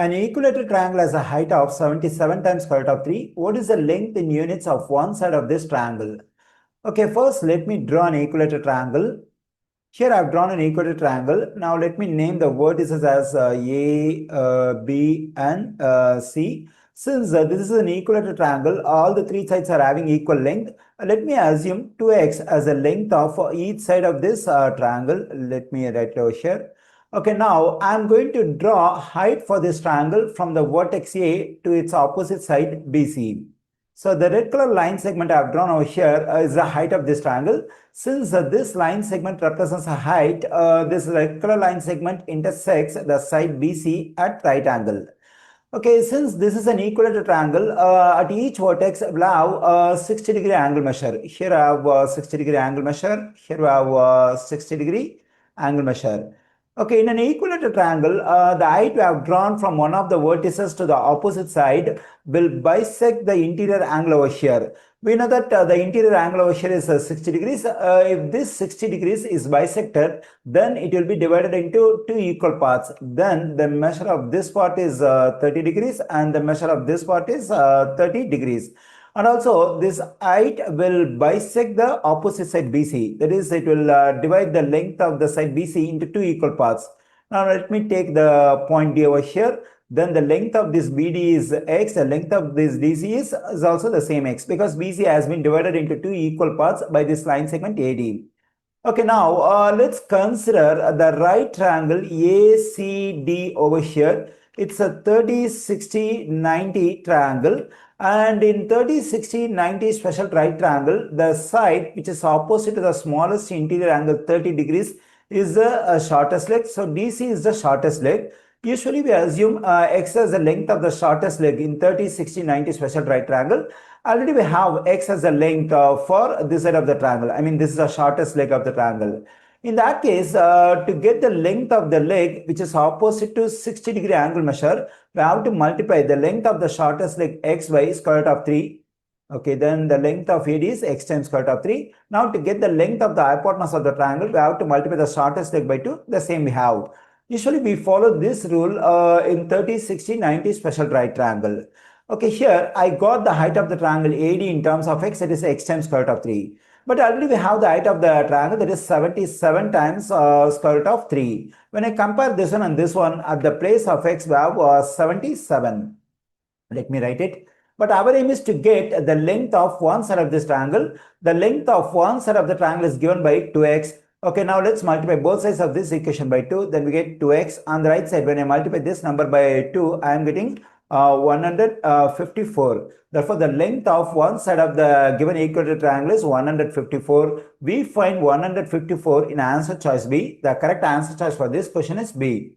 An equilateral triangle has a height of 77 times square root of 3. What is the length in units of one side of this triangle? Okay, first let me draw an equilateral triangle. Here I have drawn an equilateral triangle. Now let me name the vertices as A, B and C. Since this is an equilateral triangle, all the three sides are having equal length. Let me assume 2x as the length of each side of this triangle. Let me write it over here. Okay, now I am going to draw height for this triangle from the vertex A to its opposite side BC. So the red color line segment I have drawn over here is the height of this triangle. Since this line segment represents a height, this red color line segment intersects the side BC at right angle. Okay, since this is an equilateral triangle, at each vertex we'll have a 60-degree angle measure. Here I have a 60-degree angle measure. Here we have a 60-degree angle measure. Okay, in an equilateral triangle, the height we have drawn from one of the vertices to the opposite side will bisect the interior angle over here. We know that the interior angle over here is 60 degrees. If this 60 degrees is bisected, then it will be divided into two equal parts. Then the measure of this part is 30 degrees and the measure of this part is 30 degrees. And also this height will bisect the opposite side BC. That is, it will divide the length of the side BC into two equal parts. Now let me take the point D over here. Then the length of this BD is x, the length of this DC is also the same x, because BC has been divided into two equal parts by this line segment AD. Okay, now let's consider the right triangle ACD over here. It's a 30, 60, 90 triangle. And in 30, 60, 90 special right triangle, the side which is opposite to the smallest interior angle 30 degrees is the shortest leg. So DC is the shortest leg. Usually we assume x as the length of the shortest leg in 30, 60, 90 special right triangle. Already we have x as the length for this side of the triangle. I mean, this is the shortest leg of the triangle. In that case, to get the length of the leg which is opposite to 60-degree angle measure, we have to multiply the length of the shortest leg x by square root of 3. Okay, then the length of AD is x times square root of 3. Now to get the length of the hypotenuse of the triangle, we have to multiply the shortest leg by 2. The same we have. Usually we follow this rule in 30, 60, 90 special right triangle. Okay, here I got the height of the triangle AD in terms of x, that is x times square root of 3. But already we have the height of the triangle, that is 77 times square root of 3. When I compare this one and this one, at the place of x we have 77. Let me write it. But our aim is to get the length of one side of this triangle. The length of one side of the triangle is given by 2x. Okay, now let's multiply both sides of this equation by 2. Then we get 2x. On the right side, when I multiply this number by 2, I am getting 154. Therefore, the length of one side of the given equilateral triangle is 154. We find 154 in answer choice B. The correct answer choice for this question is B.